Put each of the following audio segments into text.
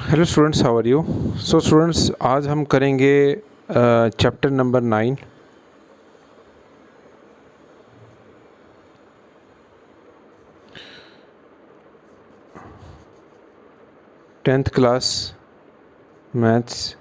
Hello students, how are you. So students, आज हम करेंगे chapter number 9। Tenth class maths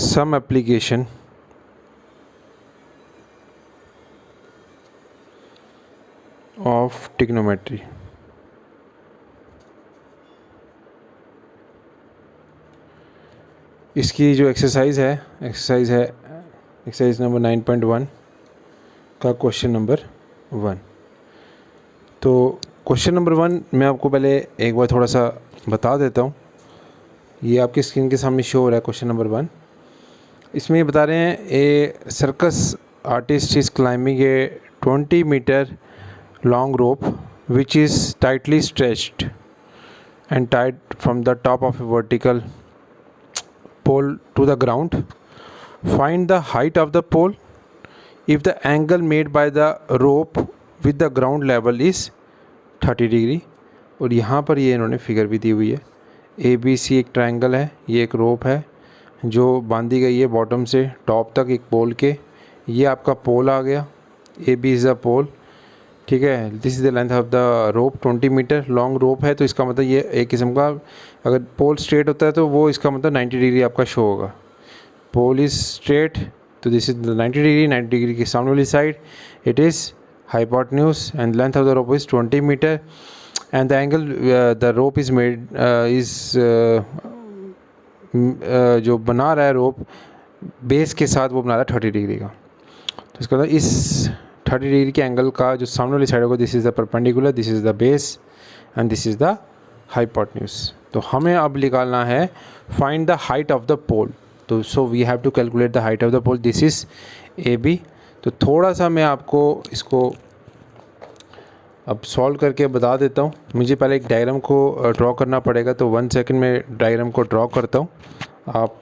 some application of trigonometry. इसकी जो exercise है एक्सरसाइज नंबर 9.1 का क्वेश्चन नंबर 1। तो क्वेश्चन नंबर 1 मैं आपको पहले एक बार थोड़ा सा बता देता हूँ। ये आपकी स्क्रीन के सामने शो हो रहा है क्वेश्चन नंबर 1। इसमें ये बता रहे हैं, a circus artist is climbing a 20 metre long rope which is tightly stretched and tied from the top of a vertical pole to the ground. Find the height of the pole if the angle made by the rope with the ground level is 30 degree. और यहाँ पर ये इन्होंने figure भी दी हुई है। A B सी एक triangle है, ये एक रोप है जो बांधी गई है बॉटम से टॉप तक एक पोल के। ये आपका पोल आ गया, A B is the pole, ठीक है। This is the length of the rope, 20 metre long rope है। तो इसका मतलब ये एक किस्म का, अगर पोल स्ट्रेट होता है तो वो इसका मतलब 90 डिग्री आपका शो होगा। पोल इज़ स्ट्रेट, तो दिस इज 90 डिग्री। 90 डिग्री की सामने वाली side it is hypotenuse and length of the rope is 20 metre and the angle the rope is made जो बना रहा है रोप बेस के साथ, वो बना रहा है 30 डिग्री का। तो इसका मतलब इस 30 डिग्री के एंगल का जो सामने वाली साइड होगा, this is the perpendicular, this is the base and this is the hypotenuse. तो हमें अब निकालना है find the height of the pole. तो so we have to calculate the height of the pole. This is a b. तो थोड़ा सा मैं आपको इसको अब सॉल्व करके बता देता हूँ। मुझे पहले एक डायग्राम को ड्रॉ करना पड़ेगा, तो 1 सेकेंड में डायग्राम को ड्रॉ करता हूँ। आप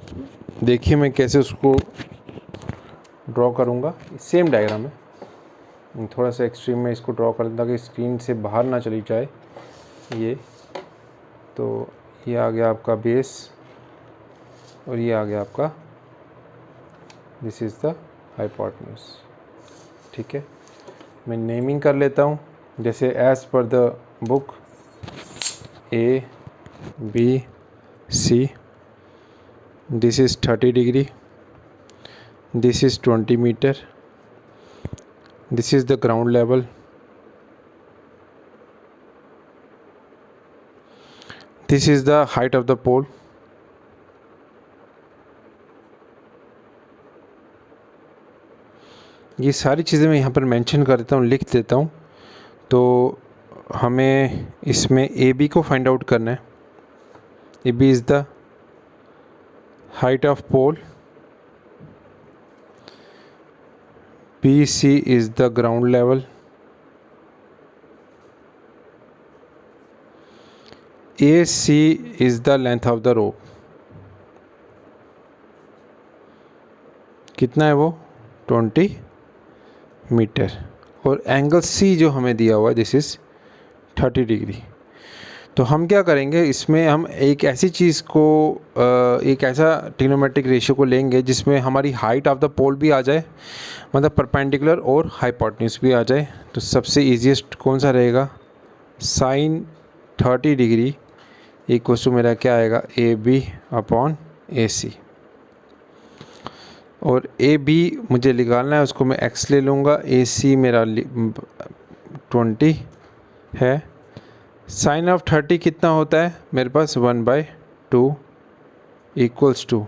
देखिए मैं कैसे उसको ड्रॉ करूँगा। सेम डायग्राम है, थोड़ा सा एक्सट्रीम में इसको ड्रॉ कर देता कि स्क्रीन से बाहर ना चली जाए। ये तो ये आ गया आपका बेस और ये आ गया आपका, दिस इज़ द हाइपोटेन्यूज, ठीक है। मैं नेमिंग कर लेता हूँ जैसे as per the book, A B C, this is 30 degree, this is 20 metre, this is the ground level, this is the height of the pole, ये सारी चीज़ें मैं यहाँ पर मेंशन कर देता हूँ, लिख देता हूँ। तो हमें इसमें ए बी को फाइंड आउट करना है। A B is the height of pole, BC is the ground level, AC is the length of the rope। कितना है वो? 20 मीटर। और एंगल C जो हमें दिया हुआ है, दिस इज़ 30 डिग्री। तो हम क्या करेंगे, इसमें हम एक ऐसी चीज़ को, एक ऐसा ट्रिग्नोमेट्रिक रेशियो को लेंगे जिसमें हमारी हाइट ऑफ द पोल भी आ जाए, मतलब परपेंडिकुलर और हाइपोटेन्यूज भी आ जाए। तो सबसे इजीएस्ट कौन सा रहेगा? साइन 30 डिग्री इक्वल्स टू मेरा क्या आएगा? ए बी अपॉन ए सी। और ए बी मुझे निकालना है, उसको मैं एक्स ले लूँगा। ए सी मेरा 20 है। साइन ऑफ 30 कितना होता है मेरे पास? 1/2 इक्वल्स टू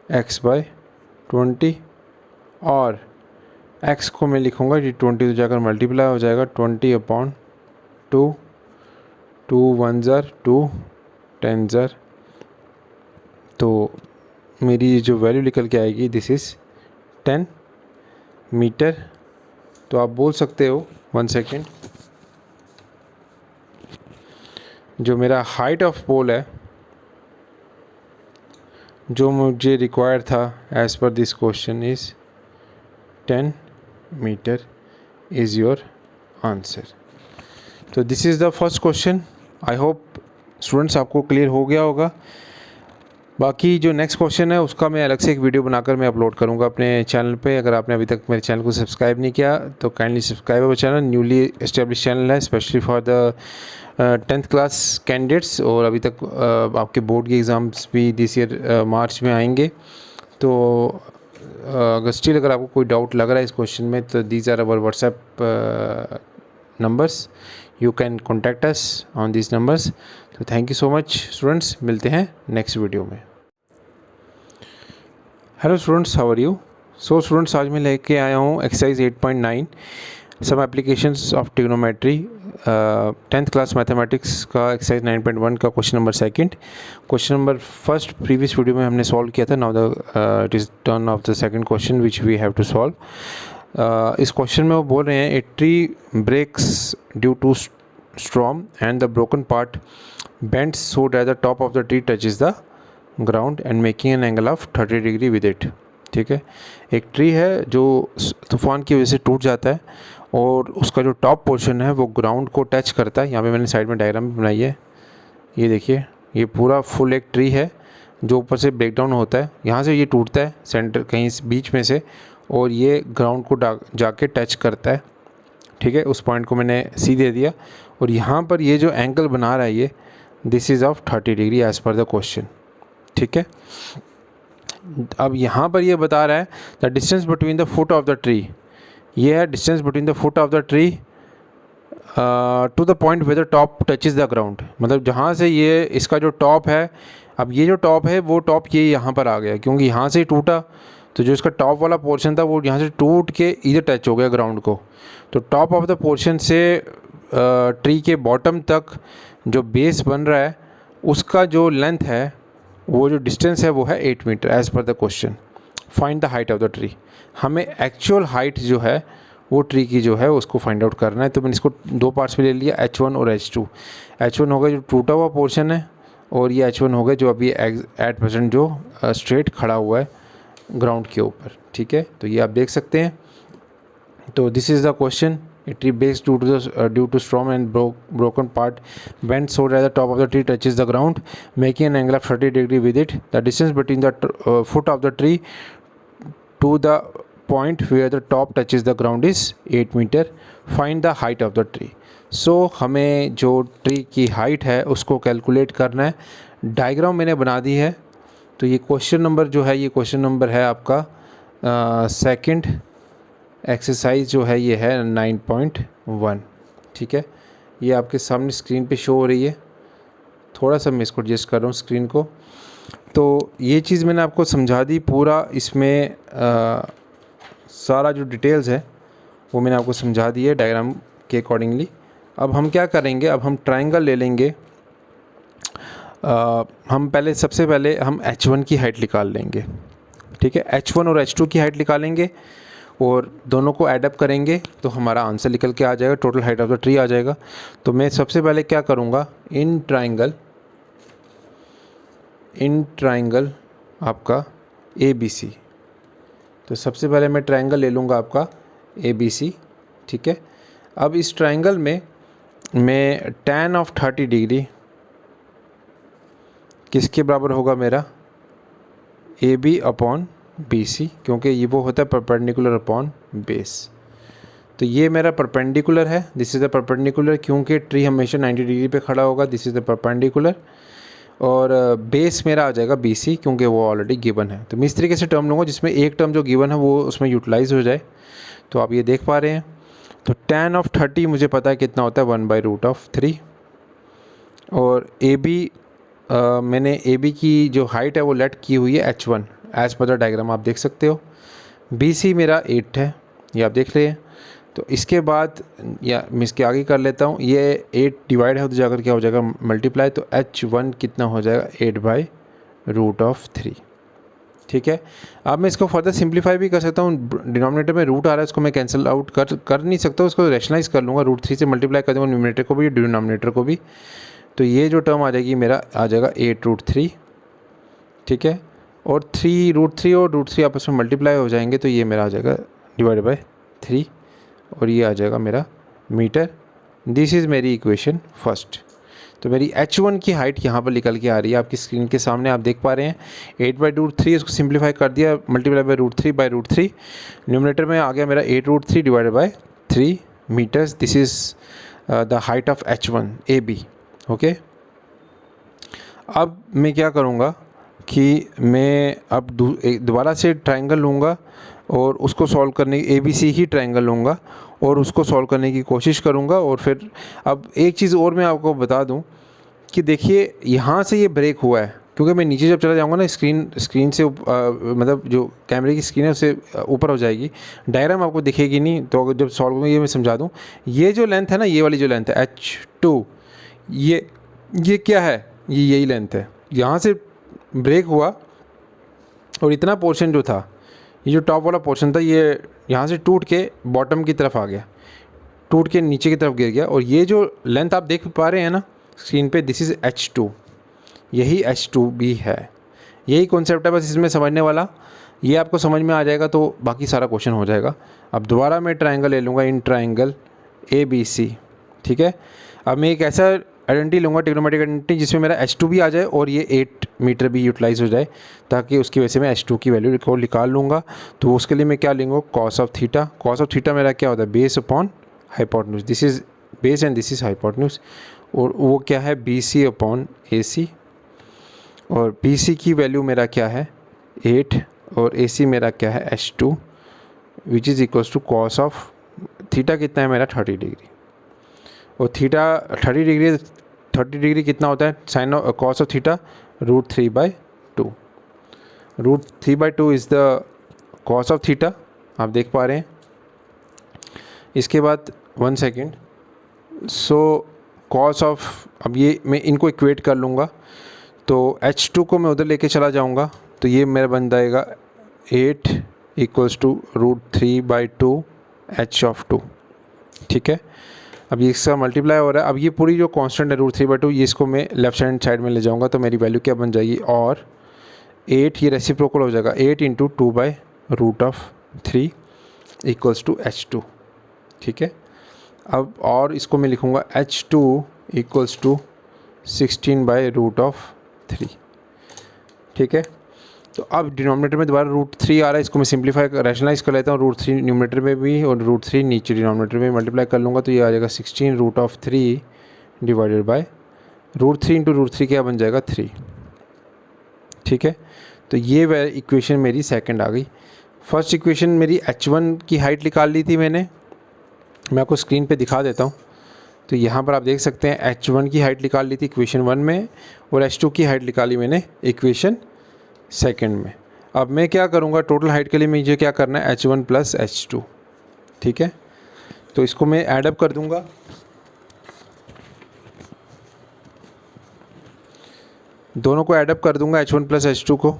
एक्स बाय 20। और x को मैं लिखूँगा कि 20 तो जाकर मल्टीप्लाई हो जाएगा 20 अपॉन 2, 2 1 ज़र 2 10 ज़र। तो मेरी जो वैल्यू निकल के आएगी, दिस इज़ 10 मीटर। तो आप बोल सकते हो, 1 सेकेंड, जो मेरा हाइट ऑफ पोल है जो मुझे रिक्वायर्ड था as per this question is 10 metre is your answer. तो this is the first question. I hope students आपको क्लियर हो गया होगा। बाकी जो नेक्स्ट क्वेश्चन है उसका मैं अलग से एक वीडियो बनाकर मैं अपलोड करूंगा अपने चैनल पे। अगर आपने अभी तक मेरे चैनल को सब्सक्राइब नहीं किया तो kindly subscribe our channel, newly establish channel है specially for the 10th class candidates. और अभी तक आपके बोर्ड के एग्ज़ाम्स भी दिस ईयर मार्च में आएंगे। तो अगर स्टिल अगर आपको कोई डाउट लग रहा है इस क्वेश्चन में तो these are our WhatsApp numbers, you can contact us on this numbers. तो thank you so much students, मिलते हैं नेक्स्ट वीडियो में। Hello students, how are you? So students, आज मैं लेके आया हूँ exercise 8.9 some applications of trigonometry 10th class mathematics का एक्सरसाइज 9.1 का question number second. Question number first previous video में हमने सॉल्व किया था। Now it is turn of the second question which we have to solve. इस question में वो बोल रहे हैं a tree breaks due to storm and the broken part bends so that the top of the tree touches the ground and making an angle of 30 degree with it. ठीक है, एक tree है जो तूफान की वजह से टूट जाता है और उसका जो टॉप पोर्शन है वो ग्राउंड को टच करता है। यहाँ पे मैंने साइड में डायग्राम भी बनाई है, ये देखिए, ये पूरा फुल एक ट्री है जो ऊपर से ब्रेक डाउन होता है। यहाँ से ये टूटता है सेंटर कहीं बीच में से और ये ग्राउंड को जाके टच करता है। ठीक है, उस पॉइंट को मैंने सी दे दिया और यहाँ पर ये जो एंगल बना रहा है ये this is of 30 degree as per the question. ठीक है, अब यहाँ पर ये बता रहा है the distance between the foot of the tree, ये है distance between the foot of the tree to the point where the top touches the ground. मतलब जहाँ से ये इसका जो टॉप है, अब ये जो टॉप है वो टॉप ये यहाँ पर आ गया क्योंकि यहाँ से ही टूटा, तो जो इसका टॉप वाला पोर्शन था वो यहाँ से टूट के इधर टच हो गया ग्राउंड को। तो टॉप ऑफ द पोर्शन से ट्री के बॉटम तक जो बेस बन रहा है उसका जो लेंथ है, वो जो डिस्टेंस है वो है 8 metre as per the question. Find the height of the tree, हमें एक्चुअल हाइट जो है वो ट्री की जो है उसको फाइंड आउट करना है। तो मैंने इसको दो पार्ट्स में ले लिया, H1 और H2। H1 होगा जो टूटा हुआ पोर्शन है और ये H1 होगा जो अभी एट प्रेजेंट जो स्ट्रेट खड़ा हुआ है ग्राउंड के ऊपर। ठीक है, तो ये आप देख सकते हैं। तो this is the question, a tree breaks due to storm and broken part bends so that the top of the tree touches the ground, making an angle of 30 degree with it. The distance between the foot of the tree to the point where the top touches the ground is 8 meter. Find the height of the tree. So हमें जो tree की height है उसको calculate करना है। Diagram मैंने बना दी है। तो ये क्वेश्चन नंबर जो है, ये क्वेश्चन नंबर है आपका सेकंड एक्सरसाइज जो है ये है 9.1। ठीक है, ये आपके सामने स्क्रीन पे शो हो रही है। थोड़ा सा मैं इसको एडजस्ट कर रहा हूँ स्क्रीन को। तो ये चीज़ मैंने आपको समझा दी पूरा, इसमें सारा जो डिटेल्स है वो मैंने आपको समझा दी है डायग्राम के अकॉर्डिंगली। अब हम क्या करेंगे, अब हम ट्रायंगल ले लेंगे। हम सबसे पहले हम H1 की हाइट निकाल लेंगे। ठीक है, H1 और H2 की हाइट निकालेंगे और दोनों को ऐड अप करेंगे तो हमारा आंसर निकल के आ जाएगा, total height of the tree आ जाएगा। तो मैं सबसे पहले क्या करूँगा, इन ट्रायंगल आपका ABC। तो सबसे पहले मैं ट्रायंगल ले लूँगा आपका ABC। ठीक है, अब इस ट्रायंगल में मैं tan ऑफ 30 डिग्री किसके बराबर होगा मेरा, AB अपॉन BC, क्योंकि ये वो होता है परपेंडिकुलर अपॉन बेस। तो ये मेरा परपेंडिकुलर है, दिस इज़ द परपेंडिकुलर, क्योंकि ट्री हमेशा 90 डिग्री पे खड़ा होगा, दिस इज़ द परपेंडिकुलर। और बेस मेरा आ जाएगा BC क्योंकि वो ऑलरेडी गिवन है। तो मैं इस तरीके से टर्म लूँगा जिसमें एक टर्म जो गिवन है वो उसमें यूटिलाइज हो जाए। तो आप ये देख पा रहे हैं। तो tan ऑफ 30 मुझे पता है कितना होता है, 1/√3। और AB मैंने AB की जो हाइट है वो लेट की हुई है H1 as per the diagram, आप देख सकते हो। BC मेरा 8 है, ये आप देख रहे हैं। तो इसके बाद या मैं इसके आगे कर लेता हूँ, ये 8 डिवाइड है तो जाकर क्या हो जाएगा, मल्टीप्लाई। तो H1 कितना हो जाएगा, 8/√3। ठीक है, अब मैं इसको फर्दर सिंप्लीफाई भी कर सकता हूँ। डिनोमिनेटर में रूट आ रहा है, इसको मैं कैंसिल आउट कर नहीं सकता, उसको रैशनलाइज कर लूँगा। √3 से मल्टीप्लाई कर दूँगा न्यूमरेटर को भी डिनोमिनेटर को भी। तो ये जो टर्म आ जाएगी मेरा आ जाएगा 8√3। ठीक है, और √3 और √3 आपस में मल्टीप्लाई हो जाएंगे तो ये मेरा आ जाएगा /3 और ये आ जाएगा मेरा मीटर। दिस इज़ मेरी इक्वेशन फर्स्ट। तो मेरी H1 की हाइट यहाँ पर निकल के आ रही है, आपकी स्क्रीन के सामने आप देख पा रहे हैं। 8/√3 इसको सिंप्लीफाई कर दिया, मल्टीप्लाई बाय √3/√3, न्यूमरेटर में आ गया मेरा 8√3 divided by 3 metres. This is the height of H1 AB। Okay, अब मैं क्या करूँगा कि मैं अब दोबारा से ट्रायंगल लूँगा और उसको सॉल्व करने ABC ही ट्रायंगल लूँगा और उसको सॉल्व करने की कोशिश करूँगा। और फिर अब एक चीज़ और मैं आपको बता दूँ कि देखिए यहाँ से ये ब्रेक हुआ है, क्योंकि मैं नीचे जब चला जाऊँगा ना स्क्रीन से मतलब जो कैमरे की स्क्रीन है उससे ऊपर हो जाएगी, डायग्राम आपको दिखेगी नहीं। तो अगर जब सॉल्व होगा ये मैं समझा दूँ, ये जो लेंथ है ना, ये वाली जो लेंथ है H2, ये क्या है, ये यही लेंथ है। यहाँ से ब्रेक हुआ और इतना पोर्शन जो था, ये जो टॉप वाला पोर्शन था, ये यहाँ से टूट के बॉटम की तरफ आ गया, टूट के नीचे की तरफ गिर गया। और ये जो लेंथ आप देख पा रहे हैं ना स्क्रीन पे, दिस इज़ H2, यही H2B है। यही कॉन्सेप्ट है बस इसमें समझने वाला। ये आपको समझ में आ जाएगा तो बाकी सारा क्वेश्चन हो जाएगा। अब दोबारा मैं ट्रायंगल ले लूँगा, इन ट्रायंगल ABC, ठीक है। अब मैं एक ऐसा आइडेंटिटी लूँगा, ट्रिग्नोमेट्रिक आइडेंटिटी, जिसमें मेरा H2 भी आ जाए और ये 8 मीटर भी यूटिलाइज हो जाए, ताकि उसकी वजह से मैं H2 की वैल्यू को निकाल लूँगा। तो उसके लिए मैं क्या लूँगा, cos of theta. Cos of theta मेरा क्या होता है, base upon hypotenuse. This is base and this is hypotenuse. और वो क्या है, BC अपॉन AC। और BC की वैल्यू मेरा क्या है 8 और AC मेरा क्या है H2, which is equals to cos of theta कितना है मेरा 30 डिग्री। और थीटा 30 डिग्री कितना होता है, sine of cos of theta √3/2। √3/2 is the cos of theta, आप देख पा रहे हैं। इसके बाद 1 सेकेंड, सो कॉस ऑफ, अब ये मैं इनको इक्वेट कर लूँगा। तो H2 को मैं उधर लेके चला जाऊँगा, तो ये मेरा बन जाएगा 8 इक्वल्स टू √3/2 H(2), ठीक है। अब ये इसका मल्टीप्लाई हो रहा है। अब ये पूरी जो कांस्टेंट है √3/2, ये इसको मैं लेफ्ट हैंड साइड में ले जाऊंगा, तो मेरी वैल्यू क्या बन जाएगी, और 8 ये रेसिप्रोकल हो जाएगा, 8 × 2/√3 इक्वल्स टू H2, ठीक है। अब और इसको मैं लिखूँगा H2 इक्वल्स टू 16/√3, ठीक है। तो अब डिनोमिनेटर में दोबारा √3 आ रहा है, इसको मैं सिंप्लीफाई रैशनलाइज कर लेता हूँ। √3 न्यूमरेटर में भी और √3 नीचे डिनोमिनेटर में मल्टीप्लाई कर लूँगा, तो ये आ जाएगा 16√3 डिवाइडेड बाय √3 × √3 क्या बन जाएगा 3, ठीक है। तो ये इक्वेशन मेरी सेकंड आ गई। फर्स्ट इक्वेशन मेरी H1 की हाइट निकाल ली थी मैंने, मैं आपको स्क्रीन पे दिखा देता हूँ। तो यहाँ पर आप देख सकते हैं H1 की हाइट निकाल ली थी इक्वेशन 1 में, और H2 की हाइट निकाली मैंने इक्वेशन सेकंड में। अब मैं क्या करूँगा, टोटल हाइट के लिए मुझे क्या करना है, H1 + H2, ठीक है। तो इसको मैं ऐडअप कर दूँगा, दोनों को ऐडअप कर दूँगा H1 + H2 को।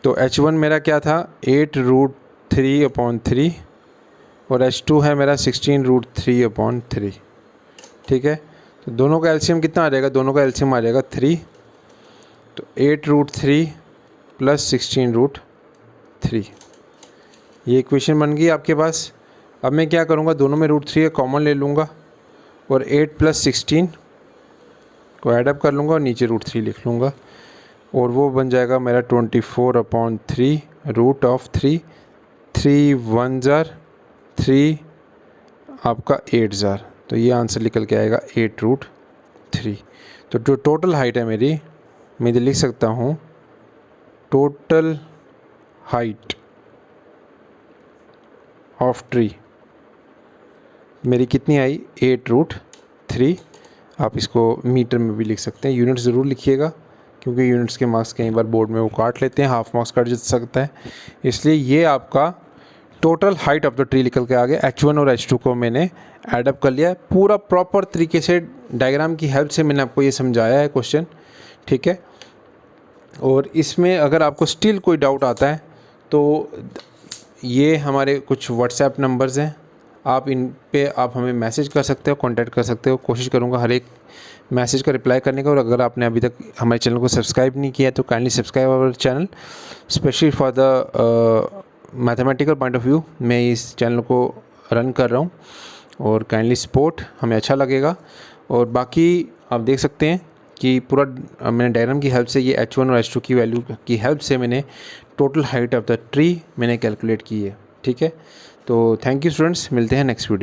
तो H1 मेरा क्या था 8√3/3 और H2 है मेरा 16√3/3, ठीक है। तो दोनों का एलसीएम कितना आ जाएगा, दोनों का एलसीएम आ जाएगा 3। तो 8√3 + 16√3, ये इक्वेशन बन गई आपके पास। अब मैं क्या करूँगा, दोनों में √3 कॉमन ले लूँगा और 8 + 16 को ऐडअप कर लूँगा और नीचे √3 लिख लूँगा, और वो बन जाएगा मेरा 24/3 √3। 3 1s are 3 आपका 8s are, तो ये आंसर निकल के आएगा 8√3। तो जो टोटल हाइट है मेरी, मैं इधर लिख सकता हूँ, टोटल हाइट ऑफ ट्री मेरी कितनी आई 8√3। आप इसको मीटर में भी लिख सकते हैं, यूनिट्स ज़रूर लिखिएगा, क्योंकि यूनिट्स के मार्क्स कई बार बोर्ड में वो काट लेते हैं, हाफ मार्क्स कट सकता है। इसलिए ये आपका total height of the tree निकल के आ गया। H1 और H2 को मैंने ऐडअप कर लिया है, पूरा प्रॉपर तरीके से डायग्राम की हेल्प से मैंने आपको ये समझाया है क्वेश्चन, ठीक है। और इसमें अगर आपको स्टिल कोई डाउट आता है तो ये हमारे कुछ व्हाट्सएप नंबर्स हैं, आप इन पे आप हमें मैसेज कर सकते हो, कांटेक्ट कर सकते हो। कोशिश करूँगा हर एक मैसेज का रिप्लाई करने का। और अगर आपने अभी तक हमारे चैनल को सब्सक्राइब नहीं किया तो kindly subscribe our channel, specially for the mathematical point of view मैं इस चैनल को रन कर रहा हूँ, और काइंडली सपोर्ट, हमें अच्छा लगेगा। और बाकी आप देख सकते हैं कि पूरा मैंने डायग्राम की हेल्प से ये h1 और h2 की वैल्यू की हेल्प से मैंने total height of the tree मैंने कैलकुलेट की है। ठीक है, तो थैंक यू स्टूडेंट्स, मिलते हैं नेक्स्ट वीडियो।